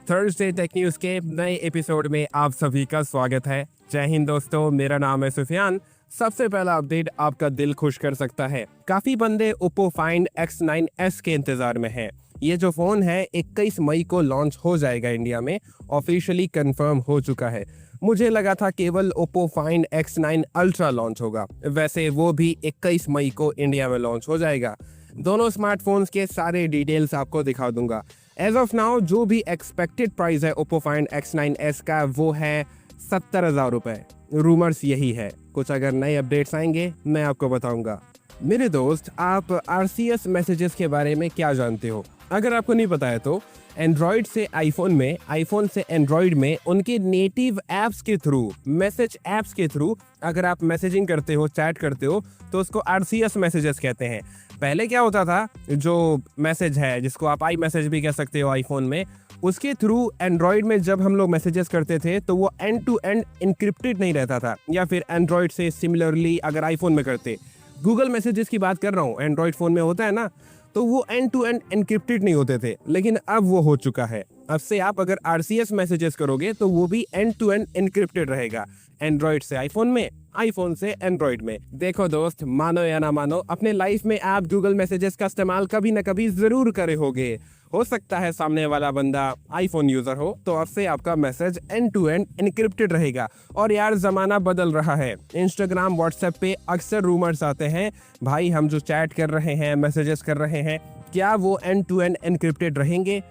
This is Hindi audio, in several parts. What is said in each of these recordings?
थर्सडे टेक न्यूज के नए एपिसोड में आप सभी का स्वागत है। जय हिंद दोस्तों, मेरा नाम है सुफियान। सबसे पहला अपडेट आपका दिल खुश कर सकता है। काफी बंदे ओप्पो फाइंड X9s के इंतजार में हैं। ये जो फोन है 21 मई को लॉन्च हो जाएगा इंडिया में, ऑफिशियली कंफर्म हो चुका है। मुझे लगा था केवल Oppo find X9 ultra launch होगा, वैसे वो भी 21 मई को इंडिया में लॉन्च हो जाएगा। दोनों स्मार्टफोन्स के सारे डिटेल्स आपको दिखा दूंगा। एज ऑफ नाउ जो भी एक्सपेक्टेड प्राइस है ओप्पो फाइंड X9s का वो है 70,000 रुपये। रूमर्स यही है, कुछ अगर नए अपडेट्स आएंगे मैं आपको बताऊंगा। मेरे दोस्त, आप RCS मैसेजेस के बारे में क्या जानते हो? अगर आपको नहीं पता है तो एंड्रॉयड से आईफोन में, आईफोन से एंड्रॉयड में उनके नेटिव ऐप्स के थ्रू, मैसेज ऐप्स के थ्रू अगर आप मैसेजिंग करते हो, चैट करते हो तो उसको RCS मैसेजेस कहते हैं। पहले क्या होता था, जो मैसेज है जिसको आप आई मैसेज भी कह सकते हो आईफोन में, उसके थ्रू एंड्रॉयड में जब हम लोग मैसेजेस करते थे तो वो एंड टू एंड इनक्रिप्टेड नहीं रहता था, या फिर एंड्रॉयड से सिमिलरली अगर आईफोन में करते, गूगल मैसेजेस की बात कर रहा हूँ, एंड्रॉयड फोन में होता है ना, तो वो एंड टू एंड एनक्रिप्टेड नहीं होते थे। लेकिन अब वो हो चुका है। अब से आप अगर RCS मैसेजेस करोगे तो वो भी एंड टू एंड एनक्रिप्टेड रहेगा, एंड्रॉयड से आईफोन में, आईफोन से एंड्रॉयड में। देखो दोस्त, मानो या ना मानो, अपने लाइफ में आप गूगल मैसेजेस का इस्तेमाल कभी ना कभी जरूर करे होगे। हो सकता है सामने वाला बंदा आईफोन यूजर हो, तो अब से आपका message end to end encrypted रहेगा। और यार, जमाना बदल रहा है। इंस्टाग्राम, व्हाट्सएप पे अक्सर रूमर्स आते हैं, भाई हम जो चैट कर रहे हैं, मैसेजेस कर रहे हैं, क्या वो एंड टू एंड एनक्रिप्टेड रहेंगे?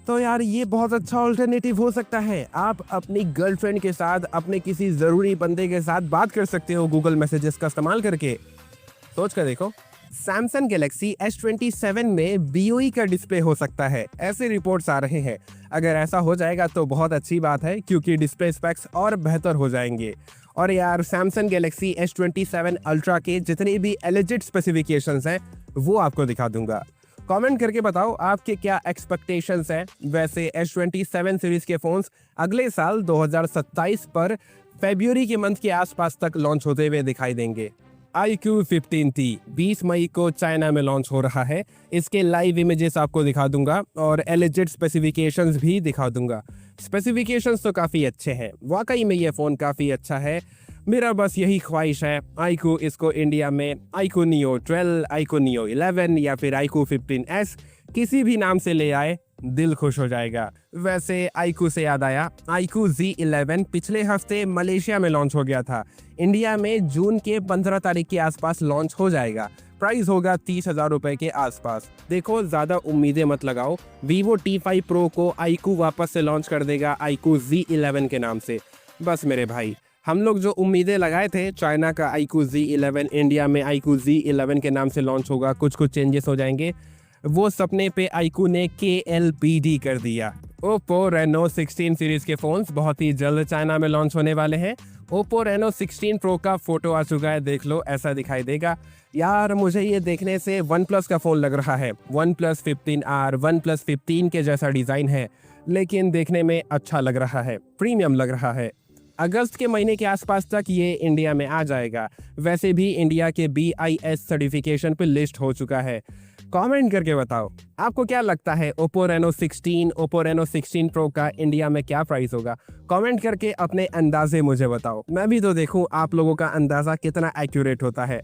तो यार, ये बहुत अच्छा ऑल्टरनेटिव हो सकता है। आप अपनी गर्लफ्रेंड के साथ, अपने किसी ज़रूरी बंदे के साथ बात कर सकते हो गूगल मैसेजेस का इस्तेमाल करके। सोच कर देखो, सैमसंग गैलेक्सी S27 में BOE का डिस्प्ले हो सकता है, ऐसे रिपोर्ट्स आ रहे हैं। अगर ऐसा हो जाएगा तो बहुत अच्छी बात है, क्योंकि डिस्प्ले स्पेक्स और बेहतर हो जाएंगे। और यार, सैमसंग गैलेक्सी S27 अल्ट्रा के जितने भी एलिजिट स्पेसिफिकेशंस हैं वो आपको दिखा दूंगा। कमेंट करके बताओ आपके क्या एक्सपेक्टेशंस हैं। वैसे S27 सीरीज के फोन्स अगले साल 2027 पर फरवरी के मंथ के आसपास तक लॉन्च होते हुए दिखाई देंगे। iQOO 15T 20 मई को चाइना में लॉन्च हो रहा है। इसके लाइव इमेजेस आपको दिखा दूंगा और एलिजिट स्पेसिफिकेशंस भी दिखा दूंगा। स्पेसिफिकेशंस तो काफ़ी अच्छे हैं, वाकई में ये फ़ोन काफ़ी अच्छा है। मेरा बस यही ख्वाहिश है, iQOO इसको इंडिया में iQOO Neo 12, iQOO Neo 11 या फिर iQOO 15s किसी भी नाम से ले आए, दिल खुश हो जाएगा। वैसे iQOO से याद आया, iQOO Z11 पिछले हफ्ते मलेशिया में लॉन्च हो गया था। इंडिया में जून के 15 तारीख के आसपास लॉन्च हो जाएगा। प्राइस होगा 30,000 रुपए के आसपास। देखो, ज़्यादा उम्मीदें मत लगाओ। Vivo T5 Pro को iQOO वापस से लॉन्च कर देगा iQOO Z11 के नाम से। बस मेरे भाई, हम लोग जो उम्मीदें लगाए थे, चाइना का iQOO Z11 इंडिया में iQOO Z11 के नाम से लॉन्च होगा, कुछ चेंजेस हो जाएंगे, वो सपने पे iQOO ने KLBD कर दिया। Oppo Reno 16 सीरीज के फोन्स बहुत ही जल्द चाइना में लॉन्च होने वाले हैं। Oppo Reno 16 Pro का फोटो आ चुका है, देख लो, ऐसा दिखाई देगा। यार, मुझे ये देखने से OnePlus का फ़ोन लग रहा है। OnePlus 15R, OnePlus 15 के जैसा डिज़ाइन है, लेकिन देखने में अच्छा लग रहा है, प्रीमियम लग रहा है। अगस्त के महीने के आसपास तक ये इंडिया में आ जाएगा। वैसे भी इंडिया के BIS सर्टिफिकेशन पे लिस्ट हो चुका है। कमेंट करके बताओ आपको क्या लगता है, Oppo Reno 16, Oppo Reno 16 Pro का इंडिया में क्या प्राइस होगा? कमेंट करके अपने अंदाजे मुझे बताओ, मैं भी तो देखूं आप लोगों का अंदाज़ा कितना एक्यूरेट होता है।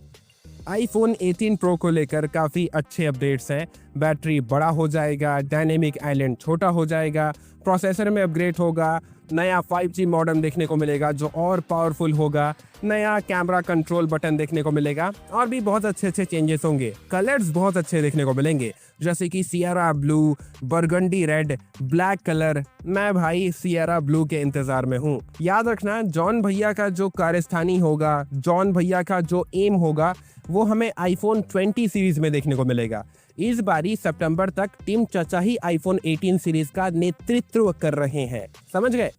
iPhone 18 Pro को लेकर काफ़ी अच्छे अपडेट्स हैं। बैटरी बड़ा हो जाएगा, डायनेमिक आइलैंड छोटा हो जाएगा, प्रोसेसर में अपग्रेड होगा, नया 5G मॉडेम देखने को मिलेगा जो और पावरफुल होगा, नया कैमरा कंट्रोल बटन देखने को मिलेगा, और भी बहुत अच्छे चेंजेस होंगे। कलर्स बहुत अच्छे देखने को मिलेंगे, जैसे कि Sierra blue, burgundy red, black colour. मैं भाई सियरा ब्लू के इंतजार में हूँ। याद रखना, जॉन भैया का जो कारस्तानी होगा, जॉन भैया का जो एम होगा, वो हमें iPhone 20 सीरीज में देखने को मिलेगा। इस बारी सितंबर तक टीम चाचा ही iPhone 18 सीरीज का नेतृत्व कर रहे हैं। समझ गए?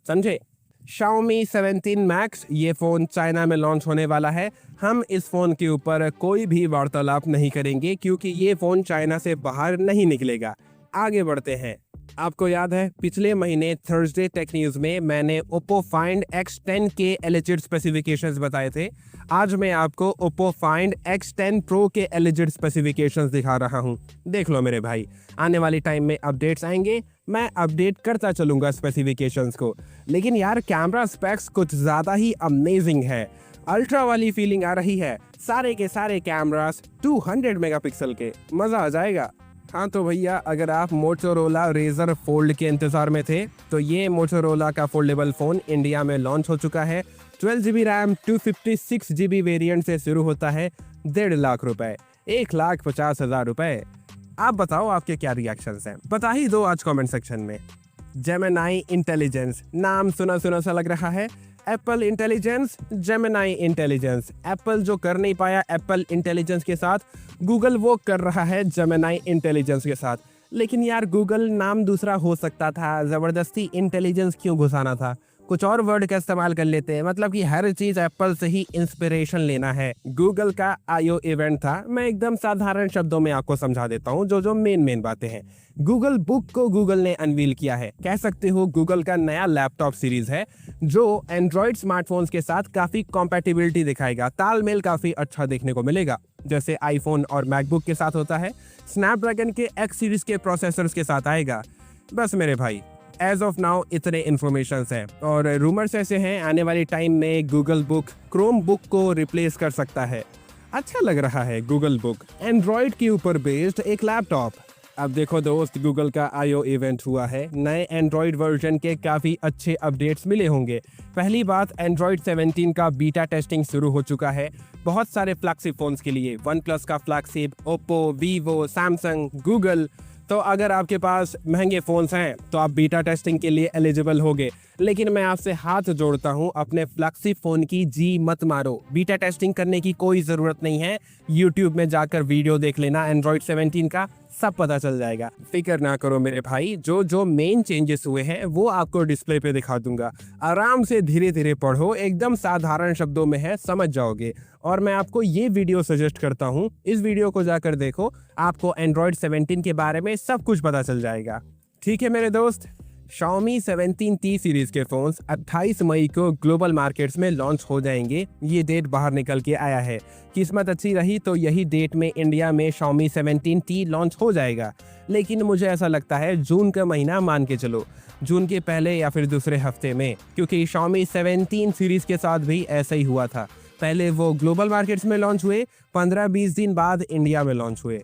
समझे? Xiaomi 17 Max ये फ़ोन चाइना में लॉन्च होने वाला है। हम इस फ़ोन के ऊपर कोई भी वार्तालाप नहीं करेंगे, क्योंकि ये फ़ोन चाइना से बाहर नहीं निकलेगा। आगे बढ़ते हैं। आपको याद है, पिछले महीने थर्सडे टेक न्यूज़ में मैंने Oppo Find X10 के एलिजिट स्पेसिफिकेशंस बताए थे। आज मैं आपको Oppo Find X10 Pro के एलिजिट स्पेसिफिकेशंस दिखा रहा हूं। देख लो मेरे भाई, आने वाली टाइम में अपडेट्स आएंगे, मैं अपडेट करता चलूंगा स्पेसिफिकेशंस को। लेकिन यार कैमरा स्पेक्स कुछ ज़्यादा ही अमेजिंग है, अल्ट्रा वाली फीलिंग आ रही है। सारे के सारे कैमरास 200 मेगापिक्सल के, मज़ा आ जाएगा। हाँ तो भैया, अगर आप मोटोरोला रेजर फोल्ड के इंतज़ार में थे तो ये मोटोरोला का फोल्डेबल फ़ोन इंडिया में लॉन्च हो चुका है। 12 GB रैम 256 GB वेरिएंट से शुरू होता है 1.5 लाख रुपए, 1,50,000 रुपए। आप बताओ आपके क्या रिएक्शंस हैं, बता ही दो आज कमेंट सेक्शन में। जेमिनी इंटेलिजेंस, नाम सुना सुना सा लग रहा है। Apple intelligence, Gemini intelligence. Apple जो कर नहीं पाया एप्पल इंटेलिजेंस के साथ, गूगल वो कर रहा है जेमिनी इंटेलिजेंस के साथ। लेकिन यार गूगल नाम दूसरा हो सकता था, ज़बरदस्ती इंटेलिजेंस क्यों घुसाना था? कुछ और वर्ड का इस्तेमाल कर लेते हैं, मतलब कि हर चीज़ एप्पल से ही इंस्पिरेशन लेना है। गूगल का आईओ इवेंट था, मैं एकदम साधारण शब्दों में आपको समझा देता हूँ जो जो मेन बातें हैं। गूगल बुक को गूगल ने अनवील किया है, कह सकते हो गूगल का नया लैपटॉप सीरीज है जो एंड्रॉयड स्मार्टफोन्स के साथ काफ़ी कॉम्पैटिबिलिटी दिखाएगा, तालमेल काफ़ी अच्छा देखने को मिलेगा, जैसे आईफोन और मैकबुक के साथ होता है। स्नैपड्रैगन के एक्स सीरीज के प्रोसेसर्स के साथ आएगा। बस मेरे भाई, एज ऑफ नाउ इतने इन्फॉर्मेशन हैं और रूमर्स ऐसे हैं आने वाले टाइम में गूगल बुक क्रोम बुक को रिप्लेस कर सकता है। अच्छा लग रहा है गूगल बुक, एंड्रॉयड के ऊपर बेस्ड एक लैपटॉप। अब देखो दोस्त, गूगल का आईओ इवेंट हुआ है, नए एंड्रॉयड वर्जन के काफ़ी अच्छे अपडेट्स मिले होंगे। पहली बात, एंड्रॉयड 17 का बीटा टेस्टिंग शुरू हो चुका है बहुत सारे फ्लैगशिप फोन्स के लिए। वन प्लस का flagship, Oppo, Vivo, Samsung, Google. तो अगर आपके पास महंगे फ़ोन्स हैं तो आप बीटा टेस्टिंग के लिए एलिजिबल होगे। लेकिन मैं आपसे हाथ जोड़ता हूं, अपने फ्लैगशिप फ़ोन की जी मत मारो। बीटा टेस्टिंग करने की कोई ज़रूरत नहीं है, यूट्यूब में जाकर वीडियो देख लेना एंड्रॉयड 17 का, सब पता चल जाएगा। फिक्र ना करो मेरे भाई, जो जो मेन चेंजेस हुए हैं वो आपको डिस्प्ले पे दिखा दूंगा। आराम से धीरे धीरे पढ़ो, एकदम साधारण शब्दों में है, समझ जाओगे। और मैं आपको ये वीडियो सजेस्ट करता हूँ, इस वीडियो को जाकर देखो, आपको एंड्रॉयड 17 के बारे में सब कुछ पता चल जाएगा। ठीक है मेरे दोस्त, Xiaomi 17T सीरीज के फोन्स 28 मई को ग्लोबल मार्केट्स में लॉन्च हो जाएंगे। ये डेट बाहर निकल के आया है, किस्मत अच्छी रही तो यही डेट में इंडिया में Xiaomi 17T लॉन्च हो जाएगा। लेकिन मुझे ऐसा लगता है जून का महीना मान के चलो, जून के पहले या फिर दूसरे हफ्ते में, क्योंकि Xiaomi 17 सीरीज के साथ भी ऐसा ही हुआ था। पहले वो ग्लोबल मार्केट्स में लॉन्च हुए, 15-20 दिन बाद इंडिया में लॉन्च हुए।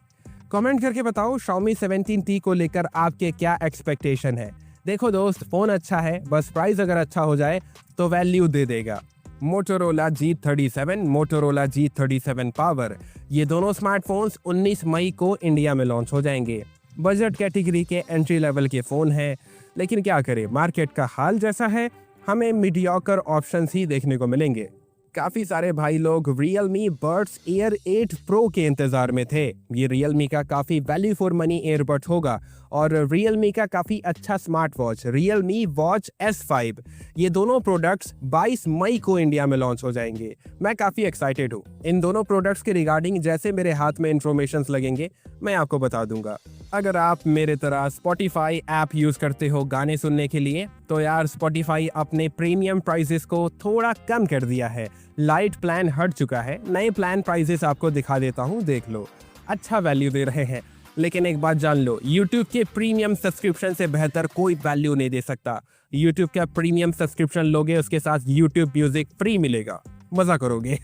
कमेंट करके बताओ Xiaomi 17T को लेकर आपके क्या एक्सपेक्टेशन है। देखो दोस्त, फ़ोन अच्छा है, बस प्राइस अगर अच्छा हो जाए तो वैल्यू दे देगा। Motorola G37, Motorola G37 power, ये दोनों स्मार्टफोन्स 19 मई को इंडिया में लॉन्च हो जाएंगे। बजट कैटेगरी के एंट्री लेवल के फ़ोन हैं, लेकिन क्या करें, मार्केट का हाल जैसा है, हमें मीडियोकर ऑप्शंस ही देखने को मिलेंगे। काफ़ी सारे भाई लोग Realme Buds Air 8 Pro के इंतज़ार में थे। ये Realme का काफ़ी वैल्यू फॉर मनी एयरबड होगा और Realme का काफ़ी अच्छा smart watch Realme Watch S5, ये दोनों प्रोडक्ट्स 22 मई को इंडिया में लॉन्च हो जाएंगे। मैं काफ़ी एक्साइटेड हूँ। इन दोनों प्रोडक्ट्स के रिगार्डिंग जैसे मेरे हाथ में इन्फॉर्मेशंस लगेंगे मैं आपको बता दूंगा। अगर आप मेरे तरह Spotify ऐप यूज़ करते हो गाने सुनने के लिए, तो यार Spotify अपने प्रीमियम प्राइसेस को थोड़ा कम कर दिया है। लाइट प्लान हट चुका है, नए प्लान प्राइसेस आपको दिखा देता हूँ, देख लो, अच्छा वैल्यू दे रहे हैं। लेकिन एक बात जान लो, YouTube के प्रीमियम सब्सक्रिप्शन से बेहतर कोई वैल्यू नहीं दे सकता। YouTube का प्रीमियम सब्सक्रिप्शन लोगे, उसके साथ YouTube म्यूजिक फ्री मिलेगा, मज़ा करोगे।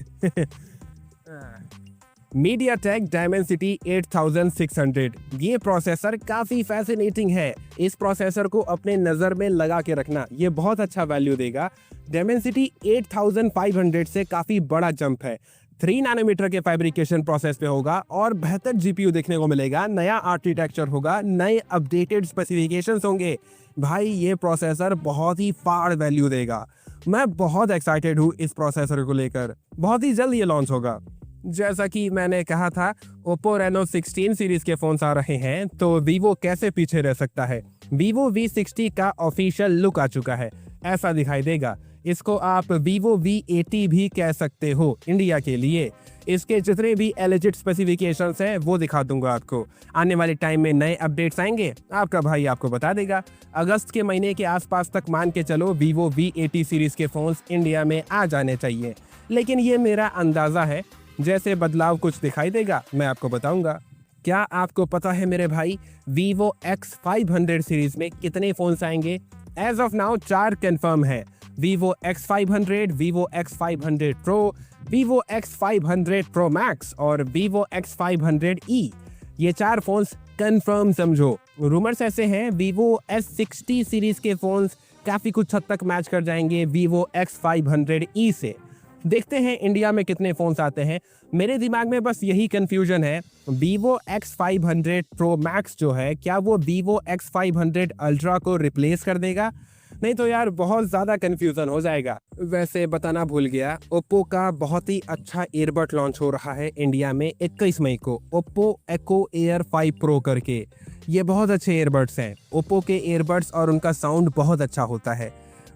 MediaTek Dimensity 8600, ये प्रोसेसर काफ़ी फैसिनेटिंग है। इस प्रोसेसर को अपने नज़र में लगा के रखना, ये बहुत अच्छा वैल्यू देगा। Dimensity 8500 से काफ़ी बड़ा जंप है, 3 नैनोमीटर के फैब्रिकेशन प्रोसेस पे होगा और बेहतर GPU देखने को मिलेगा, नया आर्किटेक्चर होगा, नए अपडेटेड स्पेसिफिकेशंस होंगे। भाई ये प्रोसेसर बहुत ही फाड़ वैल्यू देगा। मैं बहुत एक्साइटेड हूँ इस प्रोसेसर को लेकर, बहुत ही जल्द ये लॉन्च होगा। जैसा कि मैंने कहा था, Oppo Reno 16 सीरीज के फोन्स आ रहे हैं, तो Vivo कैसे पीछे रह सकता है। Vivo V60 का ऑफिशियल लुक आ चुका है, ऐसा दिखाई देगा। इसको आप Vivo V80 भी कह सकते हो इंडिया के लिए। इसके जितने भी एलिजिट स्पेसिफिकेशंस हैं वो दिखा दूंगा आपको। आने वाले टाइम में नए अपडेट्स आएंगे, आपका भाई आपको बता देगा। अगस्त के महीने के आसपास तक मान के चलो Vivo V80 सीरीज के फोन्स इंडिया में आ जाने चाहिए। लेकिन ये मेरा अंदाज़ा है, जैसे बदलाव कुछ दिखाई देगा मैं आपको बताऊंगा। क्या आपको पता है मेरे भाई Vivo X500 सीरीज में कितने फोन्स आएंगे? एज ऑफ नाउ 4 कंफर्म है। Vivo X500, Vivo X500 Pro, Vivo X500 Pro Max और Vivo X500e। ये 4 फोन्स कंफर्म समझो। रूमर्स ऐसे हैं Vivo S60 सीरीज के फोन्स काफी कुछ हद तक मैच कर जाएंगे Vivo X500e से। देखते हैं इंडिया में कितने फोन्स आते हैं। मेरे दिमाग में बस यही कंफ्यूजन है, Vivo X500 Pro Max जो है क्या वो Vivo X500 Ultra को रिप्लेस कर देगा? नहीं तो यार बहुत ज़्यादा कंफ्यूजन हो जाएगा। वैसे बताना भूल गया, ओप्पो का बहुत ही अच्छा ईयरबड लॉन्च हो रहा है इंडिया में 21 मई को, ओप्पो Echo Air 5 Pro करके। ये बहुत अच्छे ईयरबड्स हैं। ओप्पो के ईयरबड्स और उनका साउंड बहुत अच्छा होता है,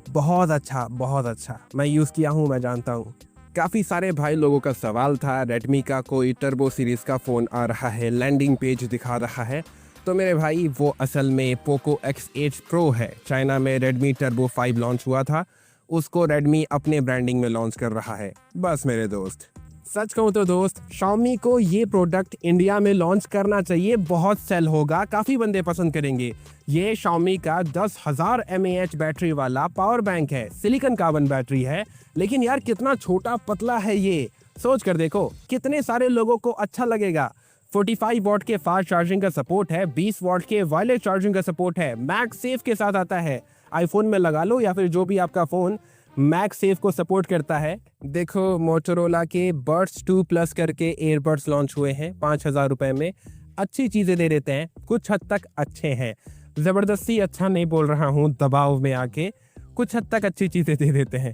बहुत अच्छा, बहुत अच्छा। मैं यूज़ किया हूँ, मैं जानता हूँ। काफ़ी सारे भाई लोगों का सवाल था, रेडमी का कोई टर्बो सीरीज़ का फ़ोन आ रहा है, लैंडिंग पेज दिखा रहा है। तो मेरे भाई वो असल में पोको X8 Pro है। चाइना में रेडमी टर्बो 5 लॉन्च हुआ था, उसको रेडमी अपने ब्रांडिंग में लॉन्च कर रहा है। बस मेरे दोस्त, सच कहूँ तो दोस्त, Xiaomi को ये प्रोडक्ट इंडिया में लॉन्च करना चाहिए। बहुत सेल होगा, काफ़ी बंदे पसंद करेंगे। ये Xiaomi का 10,000 mAh बैटरी वाला पावर बैंक है, सिलिकॉन कार्बन बैटरी है। लेकिन यार कितना छोटा पतला है ये, सोच कर देखो कितने सारे लोगों को अच्छा लगेगा। 45 वॉट के फास्ट चार्जिंग का सपोर्ट है, 20 वॉट के वायरलेस चार्जिंग का सपोर्ट है, मैग सेफ के साथ आता है। आईफोन में लगा लो या फिर जो भी आपका फ़ोन मैग सेफ को सपोर्ट करता है। देखो मोटोरोला के बड्स 2 प्लस करके ईयरबड्स लॉन्च हुए हैं 5,000 रुपये में। अच्छी चीज़ें दे देते हैं, कुछ हद तक अच्छे हैं। ज़बरदस्ती अच्छा नहीं बोल रहा हूँ, दबाव में आके कुछ हद तक अच्छी चीज़ें दे देते हैं।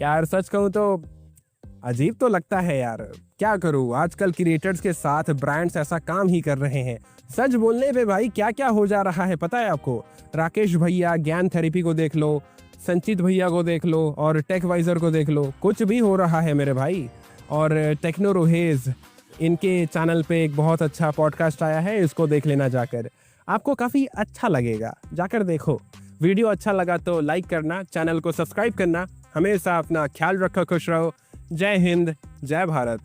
यार सच कहूँ तो अजीब तो लगता है यार, क्या करूँ, आजकल क्रिएटर्स के साथ ब्रांड्स ऐसा काम ही कर रहे हैं। सच बोलने पे भाई क्या क्या हो जा रहा है पता है आपको? राकेश भैया ज्ञान थेरेपी को देख लो, संचित भैया को देख लो और टेकवाइजर को देख लो, कुछ भी हो रहा है मेरे भाई। और टेक्नो रोहेज, इनके चैनल पे एक बहुत अच्छा पॉडकास्ट आया है, इसको देख लेना जाकर, आपको काफ़ी अच्छा लगेगा, जाकर देखो। वीडियो अच्छा लगा तो लाइक करना, चैनल को सब्सक्राइब करना। हमेशा अपना ख्याल रखो, खुश रहो। जय हिंद, जय भारत।